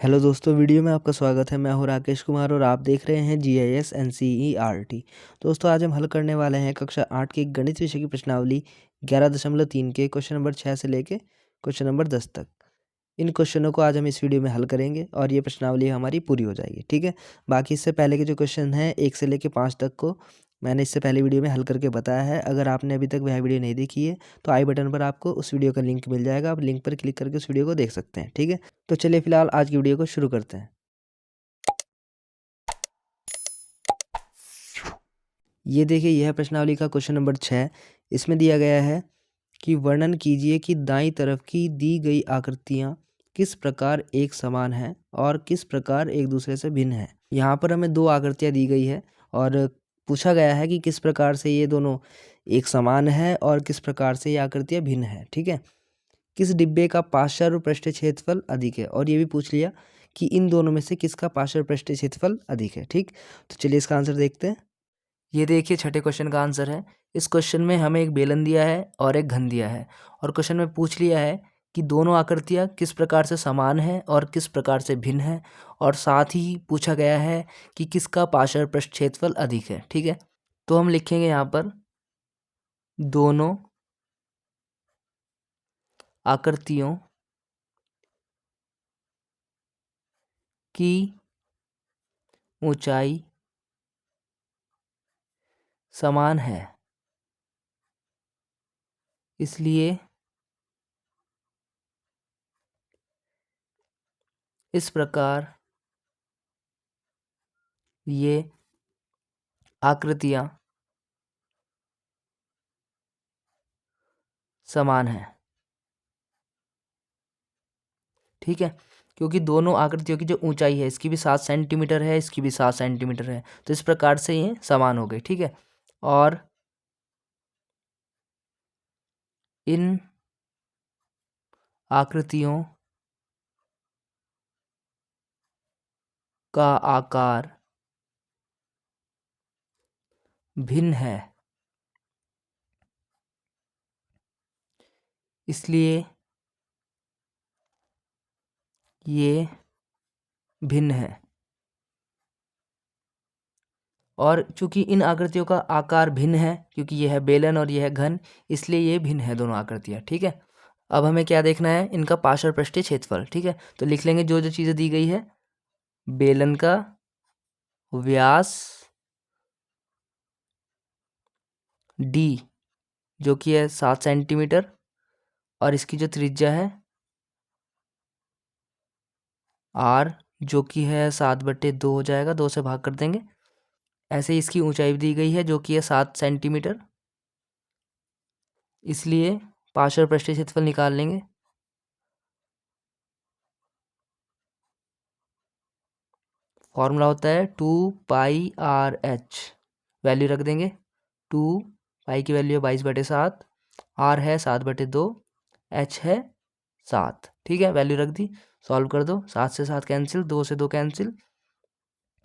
Hello दोस्तों, video में आपका स्वागत है। मैं हूं राकेश कुमार और आप देख रहे हैं GIS NCERT। दोस्तों, आज हम हल करने वाले हैं कक्षा 8 की गणित विषय की प्रश्नावली 11.3 के क्वेश्चन नंबर 6 से लेके क्वेश्चन नंबर 10 तक। इन क्वेश्चनों को आज हम इस वीडियो में हल करेंगे और ये प्रश्नावली हमारी पूरी हो जाएगी, ठीक है। बाकी इससे पहले के जो क्वेश्चन हैं 1 से लेके 5 तक को मैंने इससे पहले वीडियो में हल करके बताया है। अगर आपने अभी तक वह वीडियो नहीं देखी है तो आई बटन पर आपको उस वीडियो का लिंक मिल जाएगा। आप लिंक पर क्लिक करके उस वीडियो को देख सकते हैं, ठीक है। तो चलिए फिलहाल आज की वीडियो को शुरू करते हैं। ये देखिए, यह प्रश्नावली का क्वेश्चन नंबर 6। इसमें दिया गया है कि वर्णन कीजिए कि दाईं तरफ की दी गई आकृतियाँ किस प्रकार एक समान हैं और किस प्रकार एक दूसरे से भिन्न हैं। यहाँ पर हमें दो आकृतियाँ दी गई है और पूछा गया है कि किस प्रकार से ये दोनों एक समान है और किस प्रकार से ये आकृतियाँ भिन्न हैं, ठीक है। किस डिब्बे का पार्श्व पृष्ठीय क्षेत्रफल अधिक है, और ये भी पूछ लिया कि इन दोनों में से किसका पार्श्व पृष्ठीय क्षेत्रफल अधिक है, ठीक। तो चलिए इसका आंसर देखते हैं। ये देखिए, छठे क्वेश्चन का आंसर है। इस क्वेश्चन में हमें एक बेलन दिया है और एक घन दिया है और क्वेश्चन में पूछ लिया है कि दोनों आकृतियाँ किस प्रकार से समान हैं और किस प्रकार से भिन्न हैं, और साथ ही पूछा गया है कि किसका पार्श्व पृष्ठ क्षेत्रफल अधिक है, ठीक है। तो हम लिखेंगे यहाँ पर दोनों आकृतियों की ऊंचाई समान है, इसलिए इस प्रकार ये आकृतियाँ समान हैं, ठीक है। क्योंकि दोनों आकृतियों की जो ऊंचाई है, इसकी भी 7 सेंटीमीटर है, इसकी भी 7 सेंटीमीटर है, तो इस प्रकार से ये समान हो गए, ठीक है। और इन आकृतियों का आकार भिन्न है, इसलिए ये भिन्न है। और चूंकि इन आकृतियों का आकार भिन्न है, क्योंकि यह है बेलन और यह है घन, इसलिए ये भिन्न है दोनों आकृतियाँ, ठीक है। अब हमें क्या देखना है, इनका पार्श्व पृष्ठीय क्षेत्रफल, ठीक है। तो लिख लेंगे जो जो चीज़ें दी गई है। बेलन का व्यास d जो कि है 7 सेंटीमीटर, और इसकी जो त्रिज्या है r जो कि है 7/2 हो जाएगा, 2 से भाग कर देंगे। ऐसे ही इसकी ऊंचाई भी दी गई है जो कि है 7 सेंटीमीटर, इसलिए पार्श्व पृष्ठीय क्षेत्रफल निकाल लेंगे। फॉर्मूला होता है 2πRh, वैल्यू रख देंगे। 2 पाई की वैल्यू है 22/7, r है 7/2, h है 7, ठीक है। वैल्यू रख दी, सॉल्व कर दो। 7 से 7 कैंसिल, 2 से 2 कैंसिल,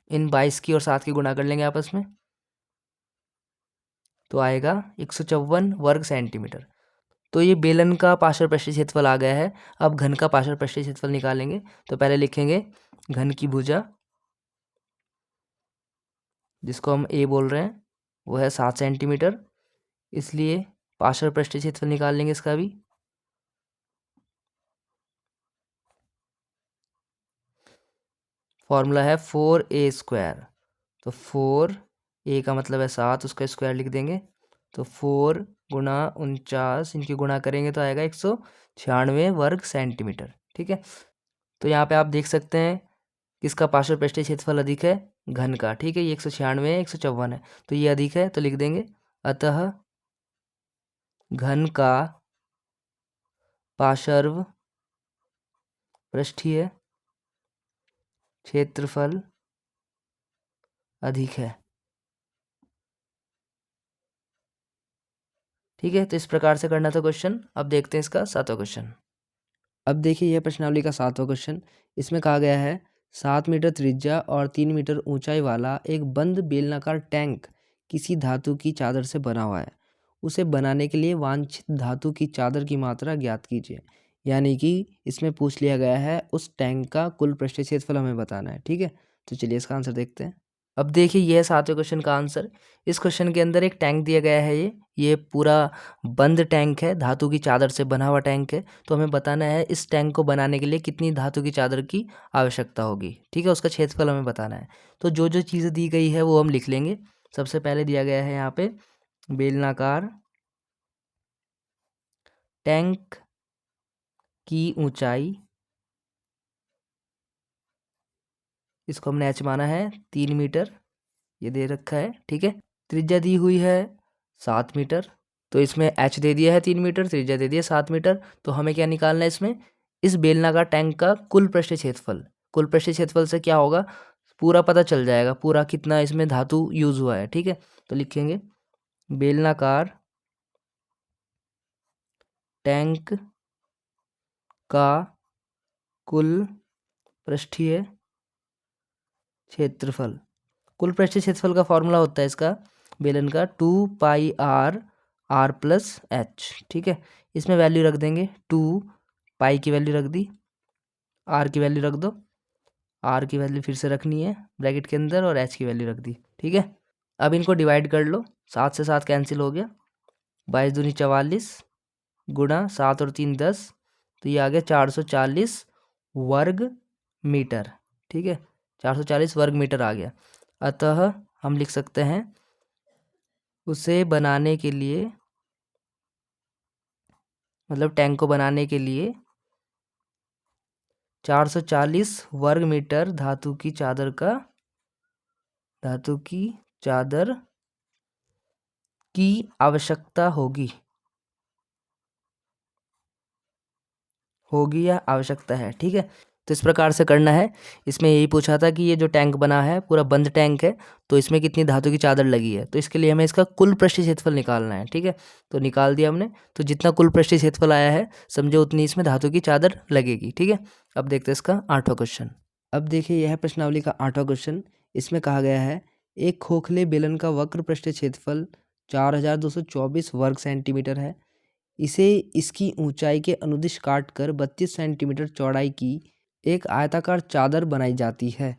इन 22 की और 7 की गुणा कर लेंगे आपस में, तो आएगा 154 वर्ग सेंटीमीटर। तो ये बेलन का पार्श्व पृष्ठीय क्षेत्रफल आ गया है। अब घन का पार्श्व पृष्ठीय क्षेत्रफल निकालेंगे। तो पहले लिखेंगे घन की भुजा, जिसको हम a बोल रहे हैं, वो है 7 सेंटीमीटर, इसलिए पार्श्व पृष्ठीय क्षेत्रफल निकाल लेंगे इसका भी। फॉर्मूला है 4a²। तो 4a का मतलब है 7, उसका स्क्वायर लिख देंगे। तो 4 गुणा 49, इनकी गुणा करेंगे तो आएगा 196 वर्ग सेंटीमीटर, ठीक है। तो यहाँ पे आप देख सकते हैं किसका पार्श्व पृष्ठीय क्षेत्रफल अधिक है, घन का, ठीक है। ये 196 154 है, तो ये अधिक है, तो लिख देंगे अतः घन का पार्श्व पृष्ठीय क्षेत्रफल अधिक है, ठीक है। तो इस प्रकार से करना था क्वेश्चन। अब देखते हैं इसका 7वां क्वेश्चन। अब देखिए, यह प्रश्नावली का 7वां क्वेश्चन। इसमें कहा गया है 7 मीटर त्रिज्या और 3 मीटर ऊंचाई वाला एक बंद बेलनाकार टैंक किसी धातु की चादर से बना हुआ है। उसे बनाने के लिए वांछित धातु की चादर की मात्रा ज्ञात कीजिए। यानी कि इसमें पूछ लिया गया है उस टैंक का कुल पृष्ठीय क्षेत्रफल हमें बताना है। ठीक है, तो चलिए इसका आंसर देखते हैं। अब देखिए यह है 7वें क्वेश्चन का आंसर। इस क्वेश्चन के अंदर एक टैंक दिया गया है, ये पूरा बंद टैंक है, धातु की चादर से बना हुआ टैंक है। तो हमें बताना है इस टैंक को बनाने के लिए कितनी धातु की चादर की आवश्यकता होगी। ठीक है, उसका क्षेत्रफल हमें बताना है। तो जो जो चीज़ें दी गई है वो हम लिख लेंगे। सबसे पहले दिया गया है यहाँ पे बेलनाकार टैंक की ऊंचाई, इसको हमने एच माना है 3 मीटर, ये दे रखा है। ठीक है, त्रिज्या दी हुई है 7 मीटर, तो इसमें एच दे दिया है 3 मीटर, त्रिज्या दे दिया 7 मीटर। तो हमें क्या निकालना है इसमें, इस बेलनाकार टैंक का कुल पृष्ठीय क्षेत्रफल। कुल पृष्ठीय क्षेत्रफल से क्या होगा, पूरा पता चल जाएगा, पूरा कितना इसमें धातु यूज हुआ है। ठीक है, तो लिखेंगे बेलनाकार टैंक का कुल पृष्ठीय क्षेत्रफल। कुल पृष्ठीय क्षेत्रफल का फॉर्मूला होता है इसका बेलन का 2πr+h। ठीक है, इसमें वैल्यू रख देंगे, 2 पाई की वैल्यू रख दी, आर की वैल्यू रख दो, आर की वैल्यू फिर से रखनी है ब्रैकेट के अंदर, और एच की वैल्यू रख दी। ठीक है, अब इनको डिवाइड कर लो, 7 से 7 कैंसिल हो गया, 22 दूनी 44 गुणा 7 और 3 10, तो ये आ गया 440 वर्ग मीटर। ठीक है, 440 वर्ग मीटर आ गया। अतः हम लिख सकते हैं उसे बनाने के लिए, मतलब टैंक को बनाने के लिए 440 वर्ग मीटर धातु की चादर की आवश्यकता होगी या आवश्यकता है। ठीक है, तो इस प्रकार से करना है। इसमें यही पूछा था कि ये जो टैंक बना है पूरा बंद टैंक है, तो इसमें कितनी धातु की चादर लगी है, तो इसके लिए हमें इसका कुल पृष्ठीय क्षेत्रफल निकालना है। ठीक है, तो निकाल दिया हमने, तो जितना कुल पृष्ठीय क्षेत्रफल आया है समझो उतनी इसमें धातु की चादर लगेगी। ठीक है, अब देखते हैं इसका 8वां क्वेश्चन। अब देखिए यह है प्रश्नावली का 8वां क्वेश्चन। इसमें कहा गया है एक खोखले बेलन का वक्र पृष्ठीय क्षेत्रफल 4224 वर्ग सेंटीमीटर है। इसे इसकी ऊंचाई के अनुदिश काटकर 32 सेंटीमीटर चौड़ाई की एक आयताकार चादर बनाई जाती है।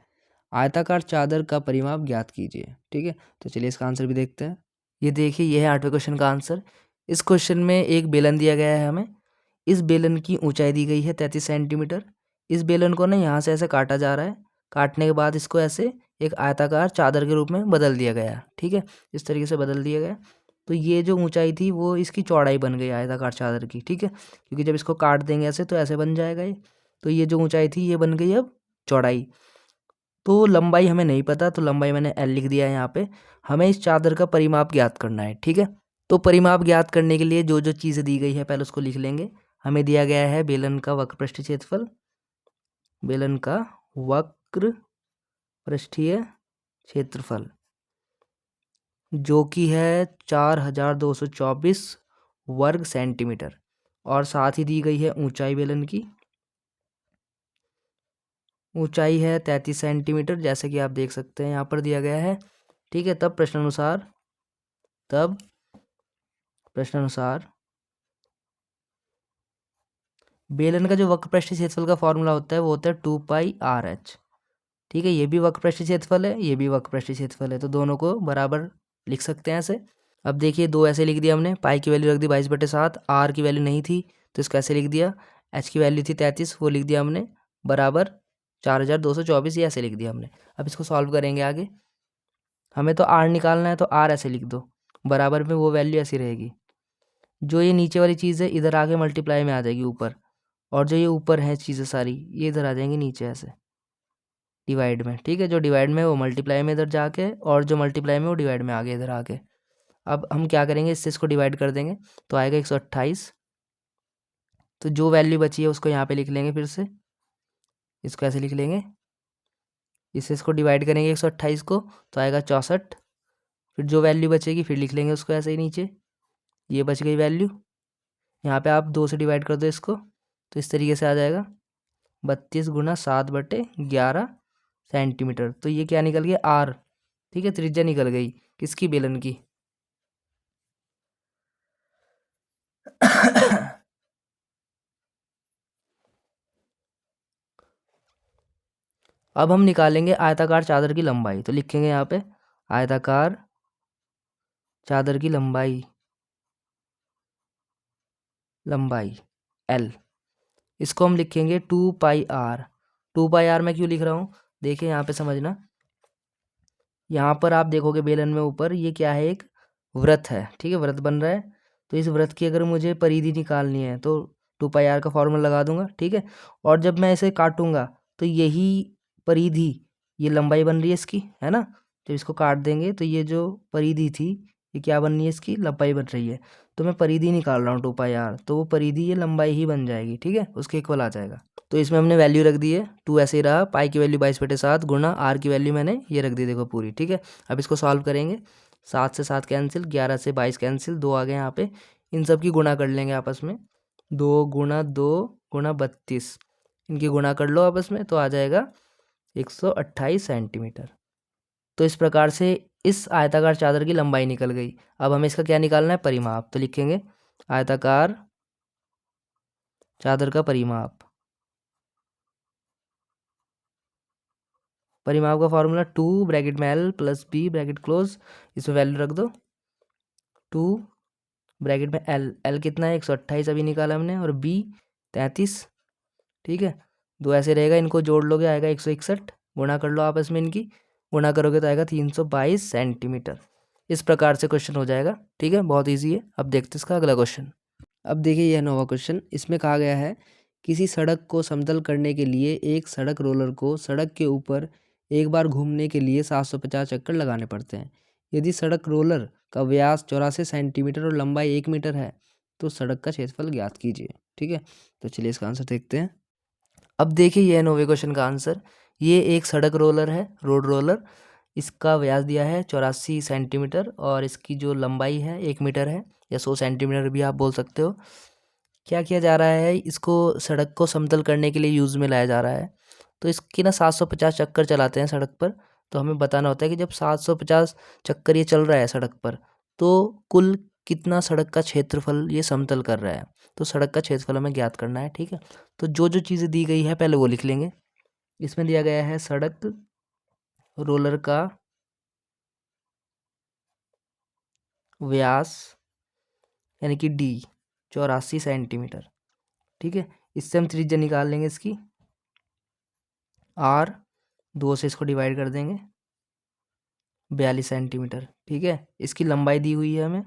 आयताकार चादर का परिमाप ज्ञात कीजिए। ठीक है, तो चलिए इसका आंसर भी देखते हैं। ये देखिए यह है 8वें क्वेश्चन का आंसर। इस क्वेश्चन में एक बेलन दिया गया है हमें, इस बेलन की ऊंचाई दी गई है 33 सेंटीमीटर। इस बेलन को ना यहाँ से ऐसे काटा जा रहा है, काटने के बाद इसको ऐसे एक आयताकार चादर के रूप में बदल दिया गया। ठीक है, इस तरीके से बदल दिया गया, तो ये जो ऊंचाई थी वो इसकी चौड़ाई बन गई आयताकार चादर की। ठीक है, क्योंकि जब इसको काट देंगे ऐसे तो ऐसे बन जाएगा ये, तो ये जो ऊंचाई थी ये बन गई अब चौड़ाई। तो लंबाई हमें नहीं पता, तो लंबाई मैंने एल लिख दिया है यहाँ पे। हमें इस चादर का परिमाप ज्ञात करना है। ठीक है, तो परिमाप ज्ञात करने के लिए जो जो चीज़ें दी गई है पहले उसको लिख लेंगे। हमें दिया गया है बेलन का वक्र पृष्ठीय क्षेत्रफल, बेलन का वक्र पृष्ठीय क्षेत्रफल जो कि है 4224 वर्ग सेंटीमीटर, और साथ ही दी गई है ऊंचाई बेलन की, ऊंचाई है 33 सेंटीमीटर जैसे कि आप देख सकते हैं यहाँ पर दिया गया है। ठीक है, तब प्रश्नानुसार बेलन का जो वक्र पृष्ठीय क्षेत्रफल का फॉर्मूला होता है वो होता है 2πr/h। ठीक है, ये भी वक्र पृष्ठीय क्षेत्रफल है, ये भी वक्र पृष्ठीय क्षेत्रफल है, तो दोनों को बराबर लिख सकते हैं ऐसे। अब देखिए दो ऐसे लिख दिया हमने, पाई की वैल्यू रख दी 22/7, आर की वैल्यू नहीं थी तो इसको ऐसे लिख दिया, एच की वैल्यू थी 33 वो लिख दिया हमने, बराबर 4224 ये ऐसे लिख दिया हमने। अब इसको सॉल्व करेंगे आगे, हमें तो आर निकालना है तो आर ऐसे लिख दो, बराबर में वो वैल्यू ऐसी रहेगी। जो ये नीचे वाली चीज़ है इधर आके मल्टीप्लाई में आ जाएगी ऊपर, और जो ये ऊपर है चीज़ें सारी ये इधर आ जाएंगी नीचे ऐसे डिवाइड में। ठीक है, जो डिवाइड में वो मल्टीप्लाई में इधर जाके, और जो मल्टीप्लाई में वो डिवाइड में आगे इधर आके। अब हम क्या करेंगे, इससे इसको डिवाइड कर देंगे तो आएगा 128। तो जो वैल्यू बची है उसको यहाँ पे लिख लेंगे, फिर से इसको ऐसे लिख लेंगे, इससे इसको डिवाइड करेंगे 128 को तो आएगा 64। फिर जो वैल्यू बचेगी फिर लिख लेंगे उसको ऐसे ही नीचे, ये बच गई वैल्यू। यहाँ पे आप 2 से डिवाइड कर दो इसको तो इस तरीके से आ जाएगा 32 गुणा 7/11 सेंटीमीटर। तो ये क्या निकल गया, आर। ठीक है, त्रिज्या निकल गई किसकी, बेलन की। अब हम निकालेंगे आयताकार चादर की लंबाई। तो लिखेंगे यहाँ पे आयताकार चादर की लंबाई L। इसको हम लिखेंगे 2πr। 2πr मैं क्यों लिख रहा हूँ, देखिए यहाँ पे समझना। यहाँ पर आप देखोगे बेलन में ऊपर ये क्या है, एक वृत्त है, ठीक है, वृत्त बन रहा है। तो इस वृत्त की अगर मुझे परिधि निकालनी है तो 2πr का फॉर्मूला लगा दूंगा, ठीक है। और जब मैं इसे काटूंगा तो यही परिधि, ये लंबाई बन रही है इसकी, है ना। जब इसको काट देंगे तो ये जो परिधि थी ये क्या बन रही है, इसकी लंबाई बन रही है। तो मैं परिधि निकाल रहा हूँ 2πr, तो वो परिधि ये लंबाई ही बन जाएगी, ठीक है, उसके इक्वल आ जाएगा। तो इसमें हमने वैल्यू रख दी है, 2 ऐसे ही रहा, पाई की वैल्यू 22/7 गुणा आर की वैल्यू मैंने ये रख दी, देखो पूरी, ठीक है। अब इसको सॉल्व करेंगे, 7 से 7 कैंसिल, 11 से 22 कैंसिल, 2 आ गए यहाँ पे। इन सब की गुणा कर लेंगे आपस में, 2 गुणा 2 गुणा 32, इनकी गुणा कर लो आपस में, तो आ जाएगा 128 सेंटीमीटर। तो इस प्रकार से इस आयताकार चादर की लंबाई निकल गई। अब हमें इसका क्या निकालना है, परिमाप। तो लिखेंगे आयताकार चादर का परिमाप। परिमाप का फॉर्मूला 2 ब्रैकेट में L plus B bracket close, इसमें वैल्यू रख दो 2 ब्रैकेट में L कितना है 128 अभी निकाला हमने, और B 33, ठीक है। 2 ऐसे रहेगा, इनको जोड़ लोगे आएगा 161, गुणा कर लो आपस में, इनकी गुणा करोगे तो आएगा 322 सेंटीमीटर। इस प्रकार से क्वेश्चन हो जाएगा, ठीक है, बहुत ईजी है। अब देखते हैं इसका अगला क्वेश्चन। अब देखिए यह 9वां क्वेश्चन, इसमें कहा गया है किसी सड़क को समतल करने के लिए एक सड़क रोलर को सड़क के ऊपर एक बार घूमने के लिए 750 चक्कर लगाने पड़ते हैं। यदि सड़क रोलर का व्यास 84 सेंटीमीटर और लंबाई 1 मीटर है तो सड़क का क्षेत्रफल ज्ञात कीजिए, ठीक है। तो चलिए इसका आंसर देखते हैं। अब देखिए यह 9वें क्वेश्चन का आंसर, ये एक सड़क रोलर है, रोड रोलर। इसका व्यास दिया है 84 सेंटीमीटर और इसकी जो लंबाई है 1 मीटर है, या 100 सेंटीमीटर भी आप बोल सकते हो। क्या किया जा रहा है, इसको सड़क को समतल करने के लिए यूज़ में लाया जा रहा है। तो इसकी ना 750 चक्कर चलाते हैं सड़क पर। तो हमें बताना होता है कि जब 750 चक्कर ये चल रहा है सड़क पर, तो कुल कितना सड़क का क्षेत्रफल ये समतल कर रहा है। तो सड़क का क्षेत्रफल हमें ज्ञात करना है, ठीक है। तो जो जो चीज़ें दी गई है पहले वो लिख लेंगे। इसमें दिया गया है सड़क रोलर का व्यास यानी कि D 84 सेंटीमीटर, ठीक है। इससे हम त्रिज्या निकाल लेंगे इसकी, R 2 से इसको डिवाइड कर देंगे, 42 सेंटीमीटर, ठीक है। इसकी लंबाई दी हुई है हमें,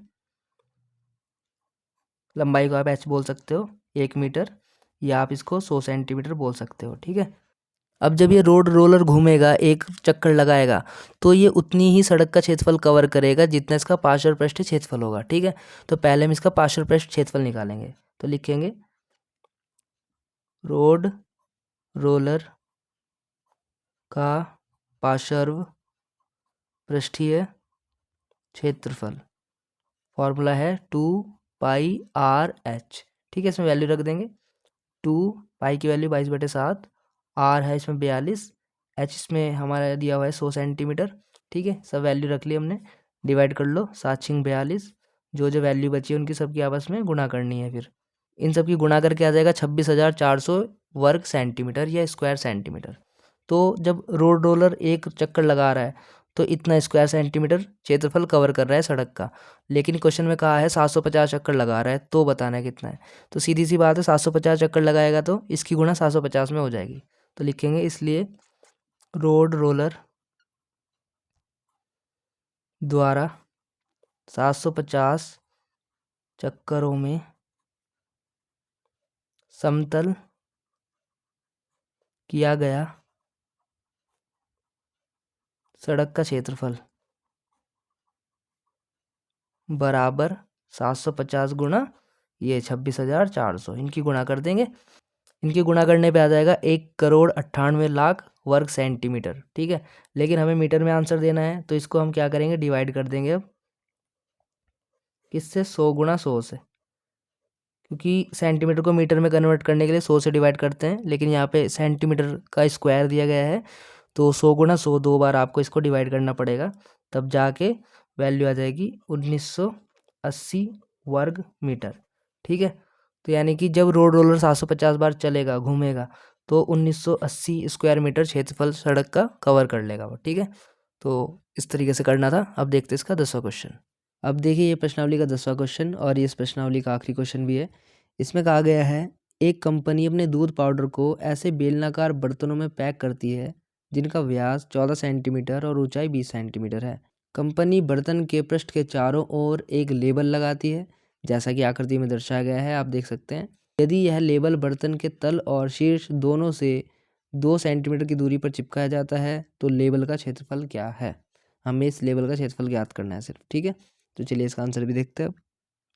लंबाई को आप h बोल सकते हो 1 मीटर, या आप इसको 100 सेंटीमीटर बोल सकते हो, ठीक है। अब जब ये रोड रोलर घूमेगा, एक चक्कर लगाएगा, तो ये उतनी ही सड़क का क्षेत्रफल कवर करेगा जितना इसका पार्श्व पृष्ठ क्षेत्रफल होगा, ठीक है। तो पहले हम इसका पार्श्व पृष्ठ क्षेत्रफल निकालेंगे। तो लिखेंगे रोड रोलर का पार्श्व पृष्ठीय क्षेत्रफल, फॉर्मूला है 2πRh, ठीक है। इसमें वैल्यू रख देंगे, 2 पाई की वैल्यू 22/7, R है इसमें 42, H इसमें हमारा दिया हुआ है 100 सेंटीमीटर, ठीक है। सब वैल्यू रख ली हमने, डिवाइड कर लो, 7×42, जो जो वैल्यू बची है उनकी सबकी आपस में गुणा करनी है। फिर इन सब की गुणा करके आ जाएगा 26,400 वर्ग सेंटीमीटर या स्क्वायर सेंटीमीटर। तो जब रोड रोलर एक चक्कर लगा रहा है तो इतना स्क्वायर सेंटीमीटर क्षेत्रफल कवर कर रहा है सड़क का। लेकिन क्वेश्चन में कहा है 750 चक्कर लगा रहा है, तो बताना है कितना है। तो सीधी सी बात है, 750 चक्कर लगाएगा तो इसकी गुणा 750 में हो जाएगी। तो लिखेंगे इसलिए रोड रोलर द्वारा 750 चक्करों में समतल किया गया सड़क का क्षेत्रफल बराबर 750 गुणा ये 26,400, इनकी गुणा कर देंगे। इनकी गुणा करने पे आ जाएगा 1,98,00,000 वर्ग सेंटीमीटर, ठीक है। लेकिन हमें मीटर में आंसर देना है, तो इसको हम क्या करेंगे, डिवाइड कर देंगे अब किससे, 100 गुणा 100 से, क्योंकि सेंटीमीटर को मीटर में कन्वर्ट करने के लिए 100 से डिवाइड करते हैं। लेकिन यहाँ पे सेंटीमीटर का स्क्वायर दिया गया है, तो 100 गुणा 100 2 बार आपको इसको डिवाइड करना पड़ेगा, तब जाके वैल्यू आ जाएगी 1980 वर्ग मीटर, ठीक है। तो यानी कि जब रोड रोलर 750 बार चलेगा, घूमेगा, तो 1980 स्क्वायर मीटर क्षेत्रफल सड़क का कवर कर लेगा वो, ठीक है। तो इस तरीके से करना था। अब देखते हैं इसका 10वां क्वेश्चन। अब देखिए ये प्रश्नावली का 10वां क्वेश्चन और ये इस प्रश्नावली का आखिरी क्वेश्चन भी है। इसमें कहा गया है एक कंपनी अपने दूध पाउडर को ऐसे बेलनाकार बर्तनों में पैक करती है जिनका व्यास 14 सेंटीमीटर और ऊंचाई 20 सेंटीमीटर है। कंपनी बर्तन के पृष्ठ के चारों ओर एक लेबल लगाती है, जैसा कि आकृति में दर्शाया गया है, आप देख सकते हैं। यदि यह लेबल बर्तन के तल और शीर्ष दोनों से 2 सेंटीमीटर की दूरी पर चिपकाया जाता है तो लेबल का क्षेत्रफल क्या है। हमें इस लेबल का क्षेत्रफल ज्ञात करना है सिर्फ, ठीक है। तो चलिए इसका आंसर भी देखते हैं।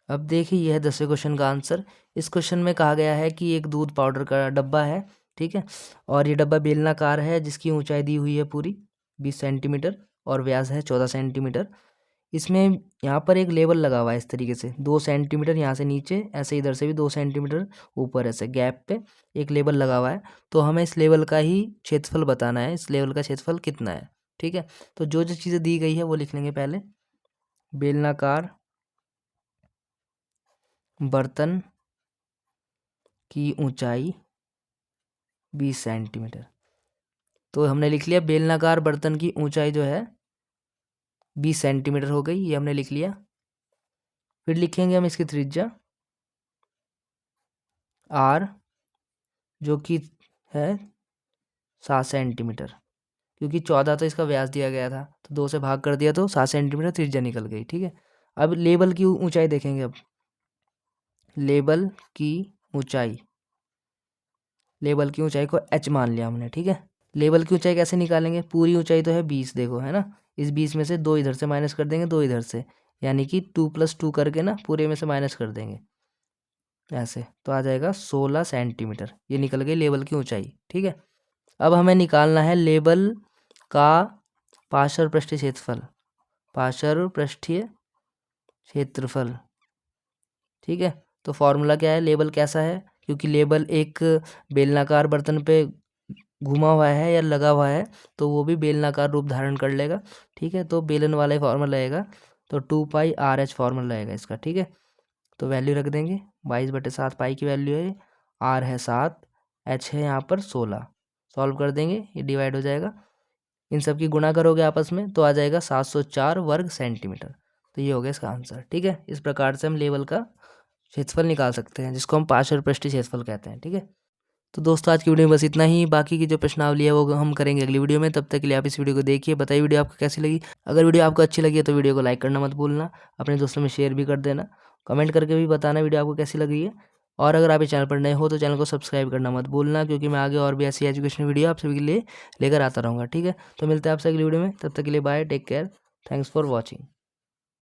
अब देखिए यह 10वें क्वेश्चन का आंसर। इस क्वेश्चन में कहा गया है कि एक दूध पाउडर का डब्बा है, ठीक है, और ये डब्बा बेलनाकार है जिसकी ऊंचाई दी हुई है पूरी 20 सेंटीमीटर और व्यास है 14 सेंटीमीटर। इसमें यहाँ पर एक लेबल लगा हुआ है इस तरीके से 2 सेंटीमीटर यहाँ से नीचे, ऐसे इधर से भी 2 सेंटीमीटर ऊपर, ऐसे गैप पे एक लेबल लगा हुआ है। तो हमें इस लेबल का ही क्षेत्रफल बताना है, इस लेबल का क्षेत्रफल कितना है, ठीक है। तो जो जो चीज़ें दी गई है वो लिख लेंगे पहले। बेलनाकार बर्तन की ऊंचाई 20 सेंटीमीटर, तो हमने लिख लिया बेलनाकार बर्तन की ऊंचाई जो है 20 सेंटीमीटर हो गई, ये हमने लिख लिया। फिर लिखेंगे हम इसकी त्रिज्या r जो कि है 7 सेंटीमीटर, क्योंकि 14 तो इसका व्यास दिया गया था तो 2 से भाग कर दिया तो 7 सेंटीमीटर त्रिज्या निकल गई, ठीक है। अब लेबल की ऊंचाई देखेंगे। अब लेबल की ऊंचाई को h मान लिया हमने, ठीक है। लेबल की ऊंचाई कैसे निकालेंगे, पूरी ऊंचाई तो है 20, देखो है ना, इस 20 में से 2 इधर से माइनस कर देंगे, 2 इधर से, यानी कि 2 + 2 करके ना पूरे में से माइनस कर देंगे ऐसे, तो आ जाएगा 16 सेंटीमीटर। ये निकल गई लेबल की ऊंचाई, ठीक है। अब हमें निकालना है लेबल का पार्श्व पृष्ठीय क्षेत्रफल, ठीक है। तो फॉर्मूला क्या है, लेबल कैसा है, क्योंकि लेबल एक बेलनाकार बर्तन पे घुमा हुआ है या लगा हुआ है तो वो भी बेलनाकार रूप धारण कर लेगा, ठीक है। तो बेलन वाला ही फॉर्मूला रहेगा, तो 2πRh फॉर्मूला रहेगा इसका, ठीक है। तो वैल्यू रख देंगे 22/7 पाई की वैल्यू है, r है 7, h है यहाँ पर 16। सॉल्व कर देंगे, ये डिवाइड हो जाएगा, इन सब की गुणा करोगे आपस में तो आ जाएगा 704 वर्ग सेंटीमीटर। तो ये हो गया इसका आंसर, ठीक है। इस प्रकार से हम लेवल का क्षेत्रफल निकाल सकते हैं, जिसको हम पार्श्व पृष्ठीय क्षेत्रफल कहते हैं, ठीक है। तो दोस्तों आज की वीडियो में बस इतना ही, बाकी की जो प्रश्नावली है वो हम करेंगे अगली वीडियो में। तब तक के लिए आप इस वीडियो को देखिए, बताइए वीडियो आपको कैसी लगी। अगर वीडियो आपको अच्छी लगी है तो वीडियो को लाइक करना मत भूलना, अपने दोस्तों में शेयर भी कर देना, कमेंट करके भी बताना वीडियो आपको कैसी लगी है। और अगर आप इस चैनल पर नए हो तो चैनल को सब्सक्राइब करना मत भूलना, क्योंकि मैं आगे और भी ऐसी एजुकेशनल वीडियो आप सभी के लिए लेकर आता रहूँगा, ठीक है। तो मिलते हैं आपसे अगली वीडियो में, तब तक के लिए bye, take care, thanks for watching.